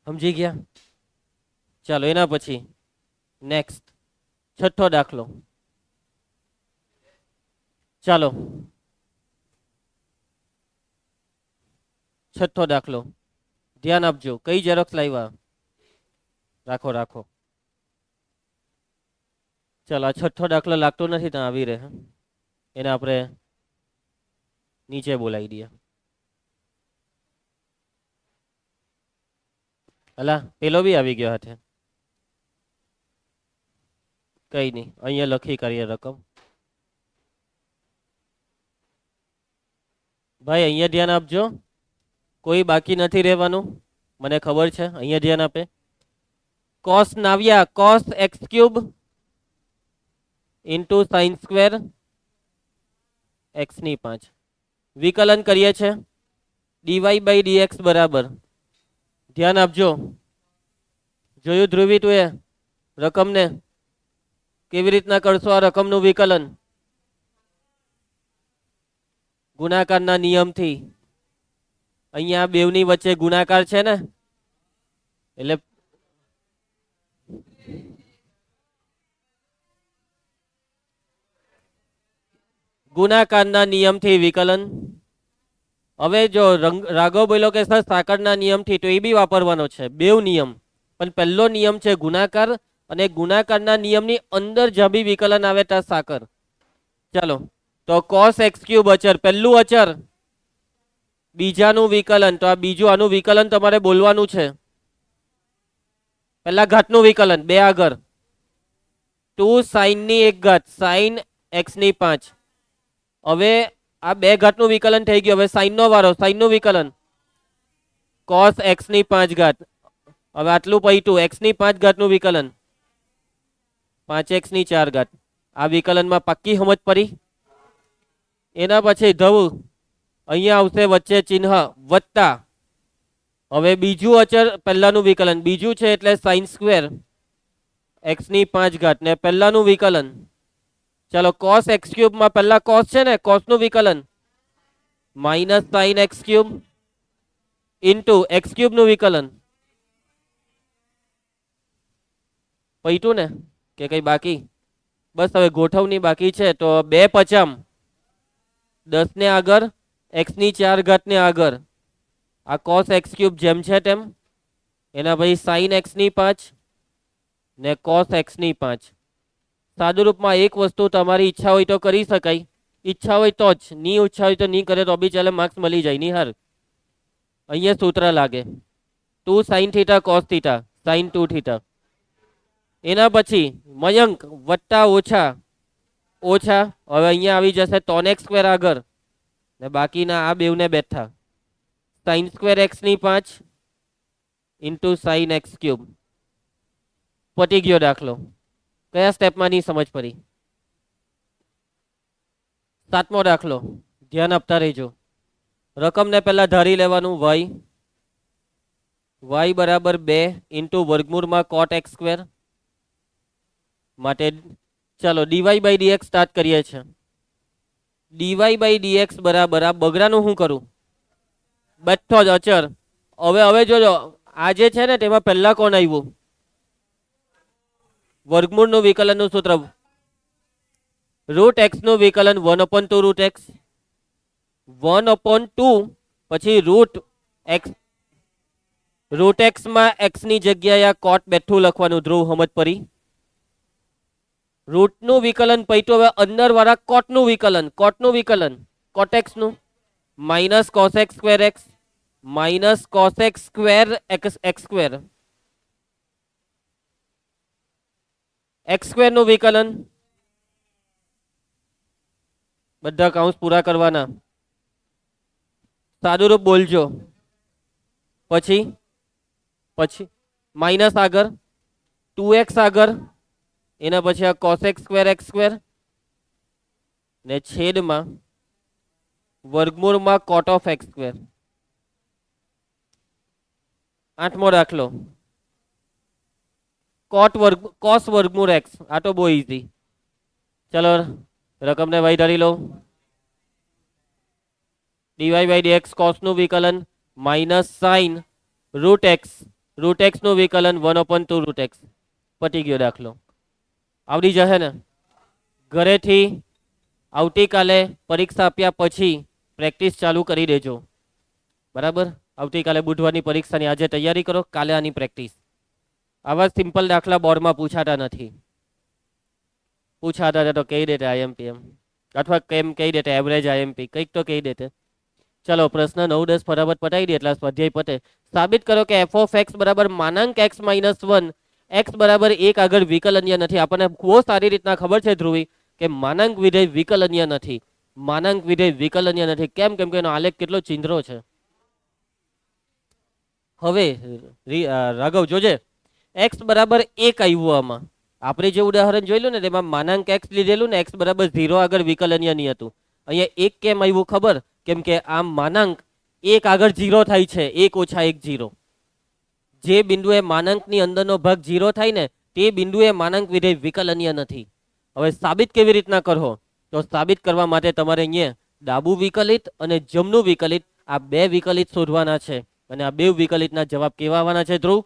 સમજી ગયા? ચાલો એના પછી નેક્સ્ટ છઠ્ઠો દાખલો. ચાલો છઠ્ઠો દાખલો ધ્યાન આપજો. કઈ ઝેરોક્સ લાવ્યા? રાખો રાખો. ચાલો આ છઠ્ઠો દાખલો લાગતો નથી ત્યાં આવી રહે, એને આપણે નીચે બોલાવી દઈએ. અલા પેલો બી આવી ગયો હાથે. કઈ નહીં, અહીંયા લખી કરીએ રકમ. ભાઈ અહીંયા ધ્યાન આપજો, કોઈ બાકી નથી રહેવાનું, મને ખબર છે. અહીંયા ધ્યાન આપે. Cos Navya cos X cube into sine square X ની 5 વિકલન કરીએ છે ડીવાય બાય ડીએક્સ બરાબર. ધ્યાન આપજો. જોયું ધ્રુવી તું એ રકમને કેવી રીતના કરશો? આ રકમનું વિકલન ગુણાકારના નિયમથી. અહીંયા બેવની વચ્ચે ગુણાકાર છે ને, એટલે ગુણાકારના નિયમથી વિકલન. હવે જો રાઘવ બોલો કે સર સાકરના નિયમથી, તો એ બી વાપરવાનો છે, બેવ નિયમ. પણ પહેલો નિયમ છે ગુણાકાર, અને ગુણાકારના નિયમની અંદર જ્યાં બી વિકલન આવે ત્યાં સાકર. ચાલો તો કોસ એક્સ ક્યુબ અચર, પહેલું અચર, બીજાનું વિકલન, તો આ બીજું આનું વિકલન તમારે બોલવાનું છે. પહેલા ઘાતનું વિકલન બે આગળ 2 સાઇન ની 1 ઘાત સાઇન એક્સ ની 5. હવે આ બે ઘાતનું વિકલન થઈ ગયું. હવે સાઇન નો વારો, સાઇન નું વિકલન કોસ એક્સ ની 5 ઘાત. હવે આટલું પૈતું એક્સ ની 5 ઘાતનું વિકલન 5x ની 4 ઘાત. આ વિકલનમાં પાક્કી સમજ પડી. એના પછી ધવ અહીંયા આવશે વચ્ચે ચિહ્ન વત્તા. હવે બીજું અચર પહેલાનું વિકલન બીજું છે એટલે સાઇન સ્ક્વેર એક્સ ની 5 ઘાત ને પહેલાનું વિકલન. ચાલો કોસ એક્સ ક્યુબ માં પહેલા કોસ છે ને, કોસ નું વિકલન minus sine x cube into x cube નું વિકલન. પૈતું ને કે કઈ બાકી? બસ હવે ગોઠવણી બાકી છે. તો 2 50 10 ને આગળ એક્સ ની 4 ઘાત ને આગળ આ કોસ એક્સ ક્યુબ જેમ છે તેમ, એના પછી સાઇન એક્સ ની 5 ને કોસ એક્સ ની 5. સાદુરૂપમાં એક વસ્તુ તમારી ઈચ્છા હોય તો કરી શકાય, ઈચ્છા હોય તો જ, ની ઈચ્છા હોય તો નહીં કરે તો બી ચાલે, માર્ક્સ મળી જાય. નિહાર અહીંયા સૂત્ર લાગે 2 sine theta cos theta sign 2 theta. એના પછી મયંક વત્તા ઓછા ઓછા. હવે અહીંયા આવી જશે 3x સ્ક્વેર આગળ ને બાકીના આ બેવને બેઠા સાઇન સ્ક્વેર એક્સ ની 5 ઇન્ટુ સાઇન એક્સ ક્યુબ. પતી ગયો દાખલો. કયા સ્ટેપમાં ની સમજ પડી? સાતમો દાખલો ધ્યાન આપતા રહેજો. રકમને પહેલા ધારી લેવાનું y બરાબર 2 ઇન્ટુ વર્ગમૂળમાં કોટ એક્સ સ્ક્વેર. માટે ચાલો ડીવાય બાય ડીએક્સ સ્ટાર્ટ કરીએ છીએ. ડીવાય બાય ડીએક્સ બરાબર આ બગડાનું શું કરું? બેઠો જ અચર. હવે જોજો આ જે છે ને તેમાં પહેલા કોણ આવ્યું? વર્ગમૂળનું વિકલનનું સૂત્ર રૂટ એક્સ નું વિકલન 1/2 રૂટ એક્સ 1/2 પછી રૂટ એક્સ માં એક્સ ની જગ્યાએ આ કોટ બેઠું લખવાનું. ધ્રુવ સમજ પડી? રૂટ નું વિકલન પૈતું. હવે અંદર વાળા કોટનું વિકલન કોટેક્સ નું minus cos x square x minus cos x square x square x square નું વિકલન બધા કાઉન્સ પૂરા કરવાના. સાદુરૂપ બોલજો. પછી પછી માઇનસ આગળ, 2x આગળ, એના પછી આ cosec સ્ક્વેર x સ્ક્વેર ને છેદમાં વર્ગમૂળમાં cot ઓફ x સ્ક્વેર. 8મો દાખલો cos વર્ગમૂળ x. આ તો બહુ ઈઝી. ચલો રકમને વાય ધરી લો. dy બાય dx cos નું વિકલન માઇનસ સાઇન રૂટ એક્સ નું વિકલન 1/2 રૂટ એક્સ. પતી ગયો દાખલો. આવડી જશે ને? ઘરેથી આવતીકાલે પરીક્ષા આપ્યા પછી પ્રેક્ટિસ ચાલુ કરી દેજો. બરાબર? આવતીકાલે બુધવારની પરીક્ષાની આજે તૈયારી કરો, કાલે આની પ્રેક્ટિસ. આવા સિમ્પલ દાખલા બોર્ડમાં પૂછાતા નથી. પૂછાતા તો કહી દેતે આઈએમપી એમ, અથવા કેમ કહી દેતે એવરેજ આઈએમપી, કંઈક તો કહી દેતે. ચલો પ્રશ્ન 9, 10 ફટાફટ પટાઈ દે એટલા સ્વાધ્યાય પતે. સાબિત કરો કે એફ ઓફ એક્સ બરાબર માનાંક એક્સ માઇનસ 1 એક્સ બરાબર 1 આગળ વિકલનીય નથી. આપણને બહુ સારી રીતના ખબર છે ધ્રુવી કે માનાંક વિધેય વિકલનીય નથી. માનાંક વિધેય વિકલનીય નથી. કેમ? કેમ કે એનો આલેખ કેટલો ચિંદ્રો છે. હવે રાઘવ જોજે, એક્સ બરાબર 1 આવ્યું. આમાં આપણે જે ઉદાહરણ જોયેલું ને તેમાં માનાંક એક્સ લીધેલું ને એક્સ બરાબર 0 આગળ વિકલનીય નહીં હતું. અહીંયા 1 કેમ આવ્યું ખબર? કેમ કે આમ માનાંક 1 આગળ 0 થાય છે. 1 ઓછા 1 0. જે બિંદુએ માનાંકની અંદરનો ભાગ 0 થાય ને તે બિંદુએ માનાંક વિધેય વિકલનીય નથી. હવે સાબિત કેવી રીતના કરો? તો સાબિત કરવા માટે તમારે અહીંયા ડાબું વિકલિત અને જમણું વિકલિત આ બે વિકલિત શોધવાના છે. અને આ બે વિકલિતના જવાબ કેવા આવવાના છે ધ્રુવ?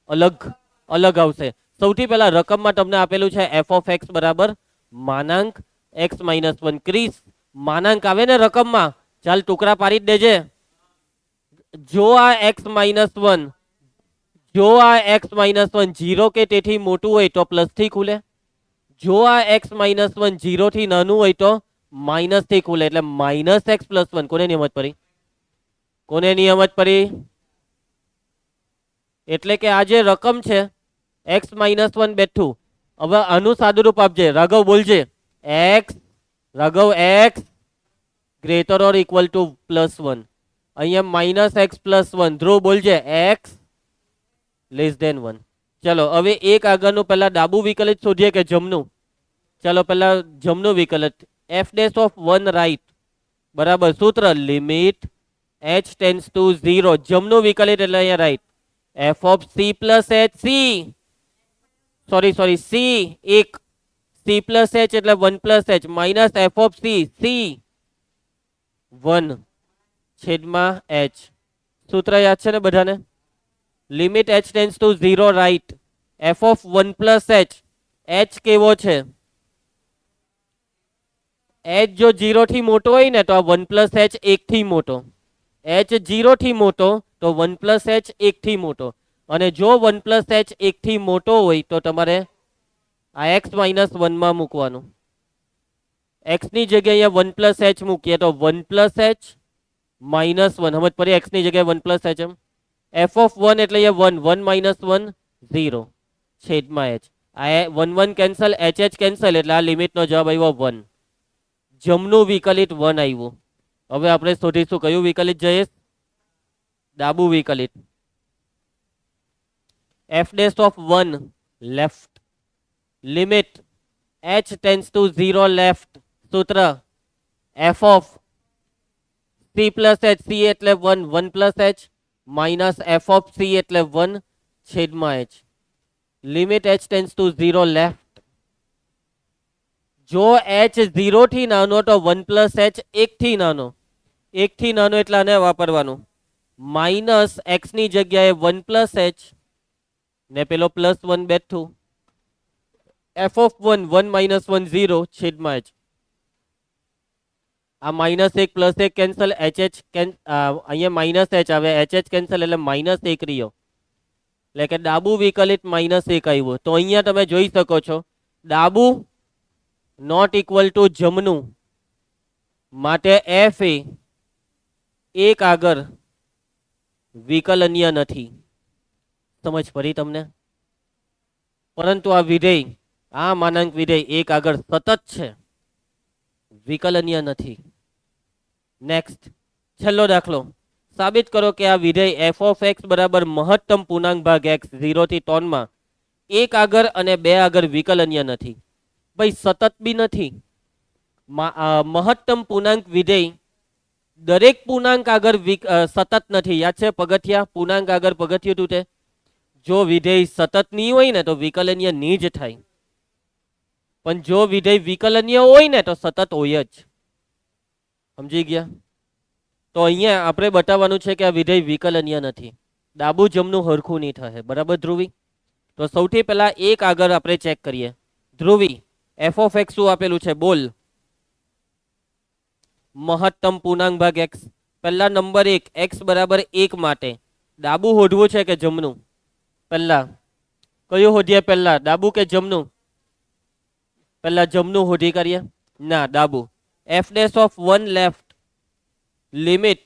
અલગ અલગ આવશે. સૌથી પહેલા રકમમાં તમને આપેલું છે એફ ઓફ એક્સ બરાબર માનાંક એક્સ માઇનસ 1. ક્રિસ માનાંક આવે ને રકમમાં, ચાલ ટુકડા પાડી જ દેજે. જો આ એક્સ માઇનસ 1 જો આ એક્સ માઇનસ 1 0 કે તેથી મોટું હોય તો પ્લસ થી ખુલે. જો આ એક્સ માઇનસ 1 0 થી નાનું હોય તો માઇનસ થી ખુલે. એટલે માઇનસ એક્સ પ્લસ 1. કોને નિયમત પડી? કોને નિયમત પડી? એટલે કે આ જે રકમ છે એક્સ માઇનસ 1 બેઠું. હવે આનું સાદુરૂપ આપજે. રાઘવ બોલજે. Raghav X greater or equal to plus 1. અહીંયા માઇનસ એક્સ પ્લસ 1. ધ્રુવ બોલજે એક્સ લેસ દેન 1. ચલો હવે એક આગળનું પહેલા ડાબુ વિકલિત શોધીએ કે જમણું? ચલો પહેલા જમણું વિકલિત. એફ ડેશ ઓફ 1 રાઈટ બરાબર સૂત્ર લિમિટ h ટેન્ડ્સ ટુ 0. જમણું વિકલિત એટલે અહીંયા right. F of C plus H C sorry C 1 C plus H એટલે 1 plus H minus F of C C 1 છેદમાં એચ. સૂત્ર યાદ છે ને બધાને? Limit h tends to 0 right. F of 1 plus H. H કેવો છે? એચ જો 0 થી મોટો હોય ને તો આ 1 પ્લસ એચ 1 થી મોટો. એચ 0 થી મોટો તો 1 પ્લસ એચ 1 થી મોટો. અને જો 1 પ્લસ એચ 1 થી મોટો હોય તો તમારે આ એક્સ માઇનસ 1 માં મૂકવાનું. એક્સ ની જગ્યાએ 1 પ્લસ એચ મૂકીએ તો 1 પ્લસ એચ માઇનસ 1. સમજ પડી? એક્સ ની જગ્યાએ 1 પ્લસ એચ એમ. એફ ઓફ 1 એટલે 1 1 માઇનસ 1 0 છેદમાં એચ. આ 1 1 કેન્સલ, એચ એચ કેન્સલ એટલે આ લિમિટનો જવાબ આવ્યો 1. જમણું વિકલિત 1 આવ્યું. હવે આપણે શોધીશું કયું વિકલિત જયેશ? ડાબુ વિકલિત. F dash of 1 left limit h tends to 0 left. સૂત્ર F of C plus H. C એટલે 1 1 plus H minus F of C એટલે 1 છેદમાં H. Limit h tends to 0 left. જો h 0 થી નાનો તો 1 પ્લસ એચ 1 થી નાનો. 1 થી નાનો એટલે આને વાપરવાનું. માઇનસ એક્સ ની જગ્યાએ 1 પ્લસ એચ ને પેલો પ્લસ 1 બેઠું. એફ ઓફ 1 1 માઇનસ 1 0 છેદમાં એચ. આ minus 1 plus 1 cancel, H H અહીંયા માઇનસ એચ આવે, એચ એચ કેન્સલ એટલે માઇનસ 1 રહ્યો. એટલે કે ડાબુ વિકલિત માઇનસ 1 આવ્યું. તો અહીંયા તમે જોઈ શકો છો ડાબુ નોટ ઇક્વલ ટુ જમણું માટે એફ એ 1 આગળ વિકલનીય નથી. સમજ પડી તમને? પરંતુ આ વિધેય આ માનાંક વિધેય 1 આગળ સતત છે, વિકલનીય નથી. નેક્સ્ટ છેલ્લો દાખલો, સાબિત કરો કે આ વિધેય એફ ઓફ એક્સ બરાબર મહત્તમ પૂર્ણાંક ભાગ એક્સ 0 થી 3 માં એક આગળ અને બે આગળ વિકલનીય નથી. ભાઈ સતત બી નથી, મહત્તમ પૂર્ણાંક વિધેય દરેક પૂર્ણાંક આગળ સતત નથી. યાદ છે પગથિયા, પૂર્ણાંક આગળ પગથિયું તૂટે. જો વિધેય સતત નહીં હોય ને તો વિકલનીય નહીં જ થાય, પણ જો વિધેય વિકલનીય હોય ને તો સતત હોય જ. સમજી ગયા? તો અહીંયા આપણે બતાવવાનું છે કે આ વિધેય વિકલનીય નથી. ડાબુ જમણું હરખું નહીં થશે. બરાબર ધ્રુવી? તો સૌથી પહેલા એક આગળ આપણે ચેક કરીએ. ધ્રુવી, એફ ઓફ એક્સ શું આપેલું છે બોલ? મહત્તમ પૂર્ણાંક ભાગ એક્સ. પહેલા નંબર 1 એક્સ બરાબર 1 માટે ડાબુ હોધવું છે કે જમણું? પહેલા કયું હોધીએ? પહેલા ડાબુ કે જમણું? પહેલા જમણું હોધી કરીએ. ના, ડાબુ. F dash of 1 left limit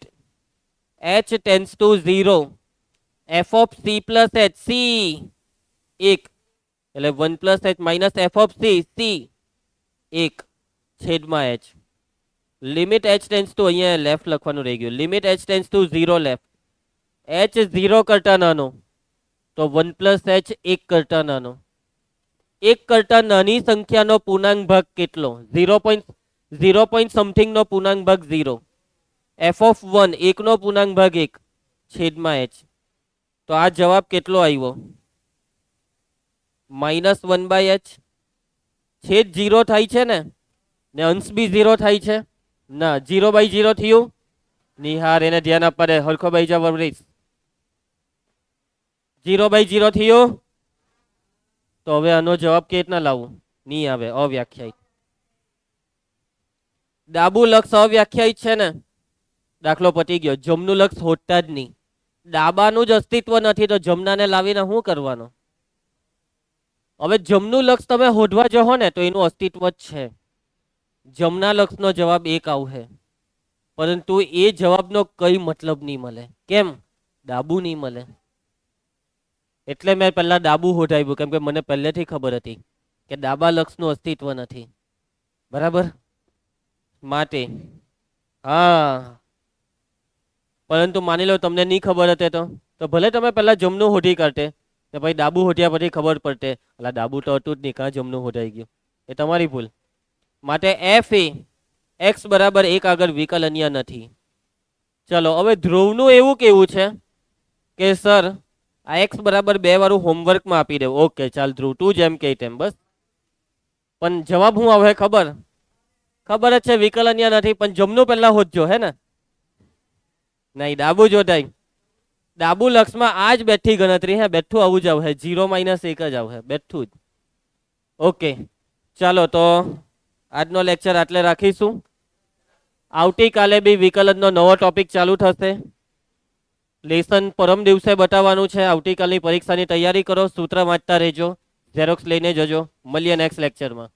h tense two 0 F of C plus H. C 1 એટલે 1 plus H minus F of C. C 1 છેદમાં H. Limit h tense two, અહીંયા લેફ્ટ લખવાનું રહી ગયું. Limit h tense two 0 left h 0 કરતા નાનો તો 1 plus H 1 કરતા નાનો. 1 કરતા નાની સંખ્યાનો પૂર્ણાંક ભાગ કેટલો? 0 પોઈન્ટ સમથિંગ નો પૂર્ણાંક ભાગ 0. એફ ઓફ 1 1 નો પૂર્ણાંક ભાગ 1 છેદમાં એચ. તો આ જવાબ કેટલો આવ્યો? -1/h. છેદ 0 થાય છે ને અંશ બી 0 થાય છે. ના, 0/0 થયું. નિહાર એને ધ્યાન આપવા દે. હરખો બાઈ જા વરરીશ. 0/0 થયું. તો હવે આનો જવાબ કેવી રીતના લાવવું? નહીં આવે, અવ્યાખ્યાયિત. ડાબુ લક્ષ અવ્યાખ્યાયિત છે ને, દાખલો પતી ગયો. જમનું લક્ષ હોદતા જ નહીં. ડાબાનું જ અસ્તિત્વ નથી તો જમનાને લાવીને શું કરવાનો? હવે જમનું લક્ષ તમે હોદવા જહો ને તો એનું અસ્તિત્વ જ છે. જમના લક્ષનો જવાબ 1 આવશે, પરંતુ એ જવાબનો કઈ મતલબ નહીં મળે. કેમ? ડાબુ નહીં મળે. એટલે મેં પહેલા ડાબુ હોધાવ્યું, કેમ કે મને પહેલેથી ખબર હતી કે ડાબા લક્ષનું અસ્તિત્વ નથી. બરાબર? માટે હા, પરંતુ માની લો તમને નહીં ખબર હતી તો ભલે તમે પહેલા જમનું હોધી કાઢતે ને પછી ડાબુ હોધ્યા પછી ખબર પડતે એટલે ડાબુ તો હતું જ નહીં, કાં જમનું હોધાઈ ગયું. એ તમારી ભૂલ. માટે એફ એ એક્સ બરાબર 1 આગળ વિકલનીય નથી. ચલો હવે ધ્રુવનું એવું કેવું છે કે સર આ એક્સ બરાબર 2 વાળું હોમવર્કમાં આપી દેવું. ઓકે ચાલ ધ્રુવ, તું જેમ કહે તેમ બસ. પણ જવાબ હું આવે ખબર જ છે વિકલનીય નથી, પણ જમનું પહેલા હોદજો હે ને? નહીં, ડાબુ જોતાય. ડાબુ લક્ષમાં આ જ બેઠી ગણતરી હે, બેઠું આવું જ આવશે. 0 - 1 જ આવશે, બેઠું જ. ઓકે ચાલો, તો આજનો લેક્ચર આટલે રાખીશું. આવતીકાલે બી વિકલનનો નવો ટોપિક ચાલુ થશે. લેસન પરમ દિવસે બતાવવાનું છે. આવતીકાલની પરીક્ષાની તૈયારી કરો, સૂત્ર વાંચતા રહેજો, ઝેરોક્સ લઈને જજો. મળીએ નેક્સ્ટ લેક્ચરમાં.